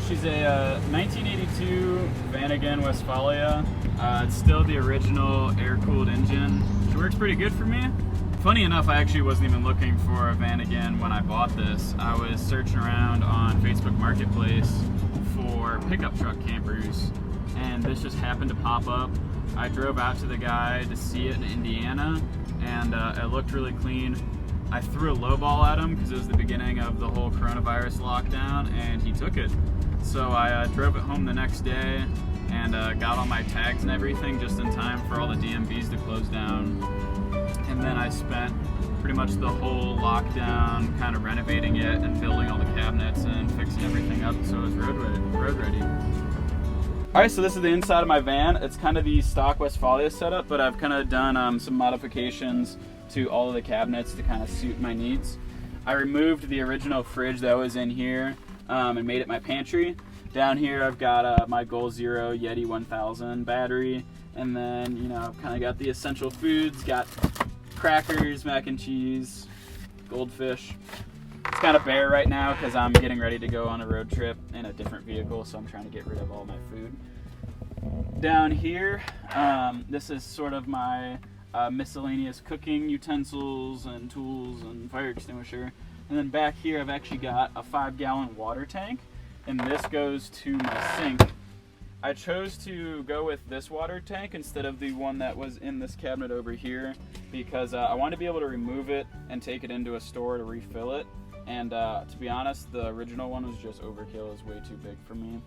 She's a 1982 Vanagon Westfalia. It's still the original air-cooled engine. She works pretty good for me. Funny enough, I actually wasn't even looking for a Vanagon when I bought this. I was searching around on Facebook Marketplace for pickup truck campers, and this just happened to pop up. I drove out to the guy to see it in Indiana, and it looked really clean. I threw a lowball at him because it was the beginning of the whole coronavirus lockdown, and he took it. So I drove it home the next day and got all my tags and everything just in time for all the DMVs to close down. And then I spent pretty much the whole lockdown kind of renovating it and building all the cabinets and fixing everything up so it was road ready. All right, so this is the inside of my van. It's kind of the stock Westfalia setup, but I've kind of done some modifications to all of the cabinets to kind of suit my needs. I removed the original fridge that was in here and made it my pantry. Down here I've got my Goal Zero Yeti 1000 battery, and then I've kind of got the essential foods, got crackers, mac and cheese, goldfish. It's kind of bare right now because I'm getting ready to go on a road trip in a different vehicle, so I'm trying to get rid of all my food. Down here, this is sort of my miscellaneous cooking utensils and tools and fire extinguisher. And then back here I've actually got a 5-gallon water tank, and this goes to my sink. I chose to go with this water tank instead of the one that was in this cabinet over here because I wanted to be able to remove it and take it into a store to refill it. And to be honest, the original one was just overkill. It was way too big for me.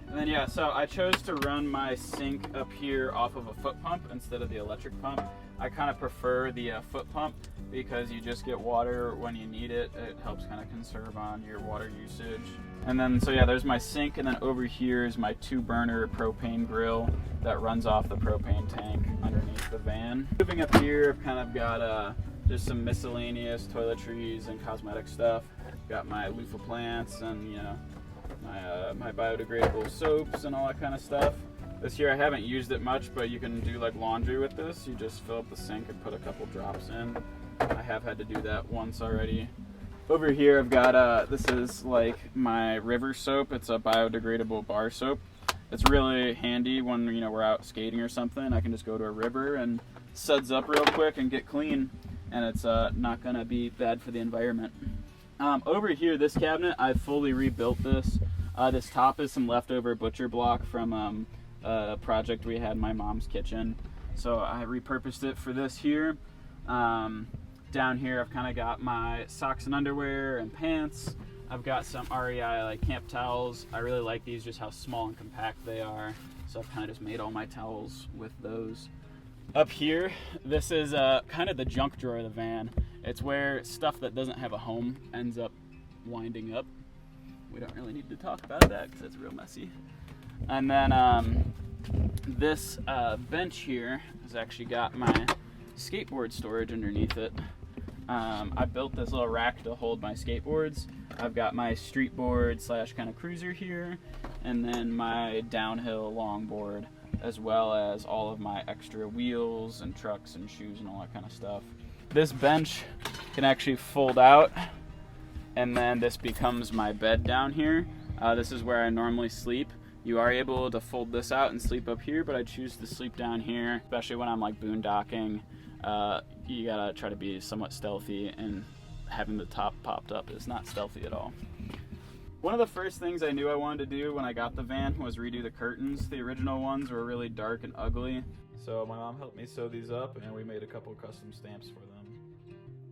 And then so I chose to run my sink up here off of a foot pump instead of the electric pump. I kind of prefer the foot pump because you just get water when you need it. It helps kind of conserve on your water usage. And then there's my sink, and then over here is my 2-burner propane grill that runs off the propane tank underneath the van. Moving up here, I've kind of got just some miscellaneous toiletries and cosmetic stuff. Got my loofah plants and my biodegradable soaps and all that kind of stuff. This year I haven't used it much, but you can do like laundry with this. You just fill up the sink and put a couple drops in. I have had to do that once already. Over here I've got this is like my river soap. It's a biodegradable bar soap. It's really handy when we're out skating or something. I can just go to a river and suds up real quick and get clean, and it's not gonna be bad for the environment. Over here, this cabinet, I've fully rebuilt this. This top is some leftover butcher block from a project we had in my mom's kitchen. So I repurposed it for this here. Down here, I've kind of got my socks and underwear and pants. I've got some REI like camp towels. I really like these, just how small and compact they are. So I've kind of just made all my towels with those. Up here, this is kind of the junk drawer of the van. It's where stuff that doesn't have a home ends up winding up. We don't really need to talk about that because it's real messy. And then this bench here has actually got my skateboard storage underneath it. I built this little rack to hold my skateboards. I've got my street board / kind of cruiser here, and then my downhill longboard, as well as all of my extra wheels and trucks and shoes and all that kind of stuff. This bench can actually fold out, and then this becomes my bed down here. This is where I normally sleep. You are able to fold this out and sleep up here, but I choose to sleep down here, especially when I'm like boondocking. You gotta try to be somewhat stealthy, and having the top popped up is not stealthy at all. One of the first things I knew I wanted to do when I got the van was redo the curtains. The original ones were really dark and ugly. So my mom helped me sew these up, and we made a couple custom stamps for them.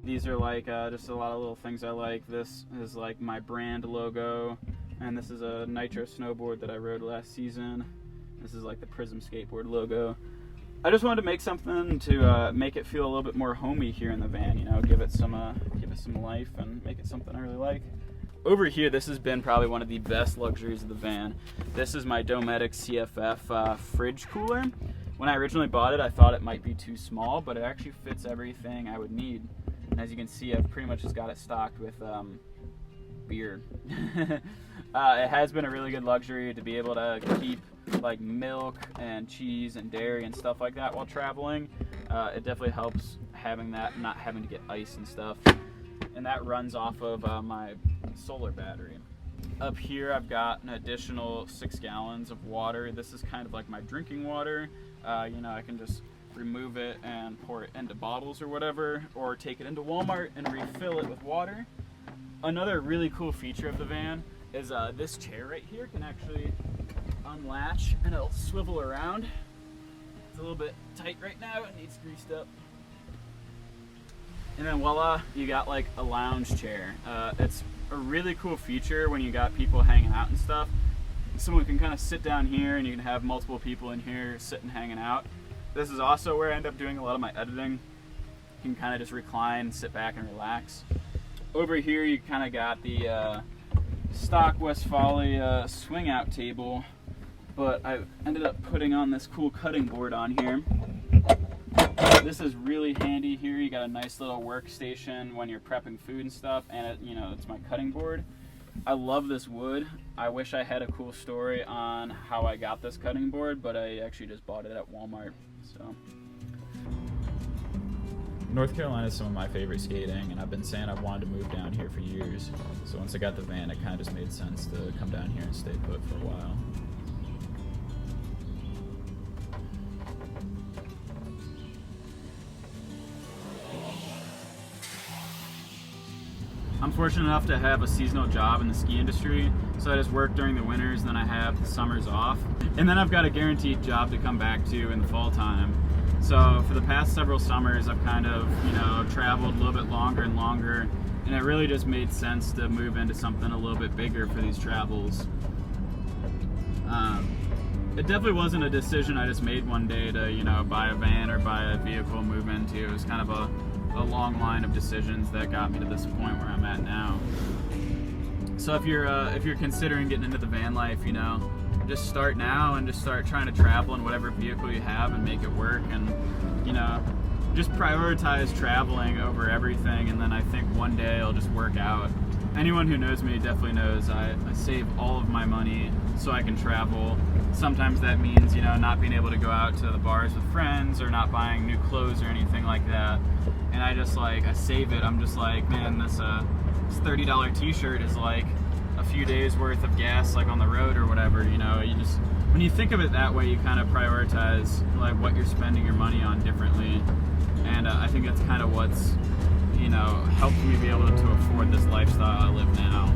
These are like just a lot of little things I like. This is like my brand logo, and this is a Nitro snowboard that I rode last season. This is like the Prism skateboard logo. I just wanted to make something to make it feel a little bit more homey here in the van, give it some life and make it something I really like. Over here, this has been probably one of the best luxuries of the van. This is my Dometic CFF fridge cooler. When I originally bought it, I thought it might be too small, but it actually fits everything I would need. And as you can see, I've pretty much just got it stocked with beer. It has been a really good luxury to be able to keep like milk and cheese and dairy and stuff like that while traveling. It definitely helps having that, not having to get ice and stuff. And that runs off of my solar battery. Up here I've got an additional 6 gallons of water. This is kind of like my drinking water. You know, I can just remove it and pour it into bottles or whatever, or take it into Walmart and refill it with water. Another really cool feature of the van is this chair right here can actually unlatch and it'll swivel around. It's a little bit tight right now, it needs greased up. And then voila, you got like a lounge chair. It's a really cool feature when you got people hanging out and stuff. Someone can kind of sit down here and you can have multiple people in here sitting hanging out. This is also where I end up doing a lot of my editing. You can kind of just recline, sit back and relax. Over here you kind of got the stock Westfalia swing out table, but I ended up putting on this cool cutting board on here. This is really handy here. You got a nice little workstation when you're prepping food and stuff, and you know, it's my cutting board. I love this wood. I wish I had a cool story on how I got this cutting board, but I actually just bought it at Walmart. So North Carolina is some of my favorite skating, and I've been saying I've wanted to move down here for years. So once I got the van, it kind of just made sense to come down here and stay put for a while. I'm fortunate enough to have a seasonal job in the ski industry, so I just work during the winters, then I have the summers off. And then I've got a guaranteed job to come back to in the fall time. So for the past several summers, I've kind of, you know, traveled a little bit longer and longer, and it really just made sense to move into something a little bit bigger for these travels. It definitely wasn't a decision I just made one day to, you know, buy a van or buy a vehicle and move into. It was kind of a long line of decisions that got me to this point where I'm at now. So if you're considering getting into the van life, you know, just start now and just start trying to travel in whatever vehicle you have and make it work, and you know, just prioritize traveling over everything, and then I think one day it'll just work out. Anyone who knows me definitely knows I save all of my money so I can travel. Sometimes that means, you know, not being able to go out to the bars with friends or not buying new clothes or anything like that. And I just like, I save it. I'm just like, man, this $30 t-shirt is like a few days worth of gas like on the road or whatever, you know. You just, when you think of it that way, you kind of prioritize like what you're spending your money on differently. And I think that's kind of what's, you know, helped me be able to afford this lifestyle I live now.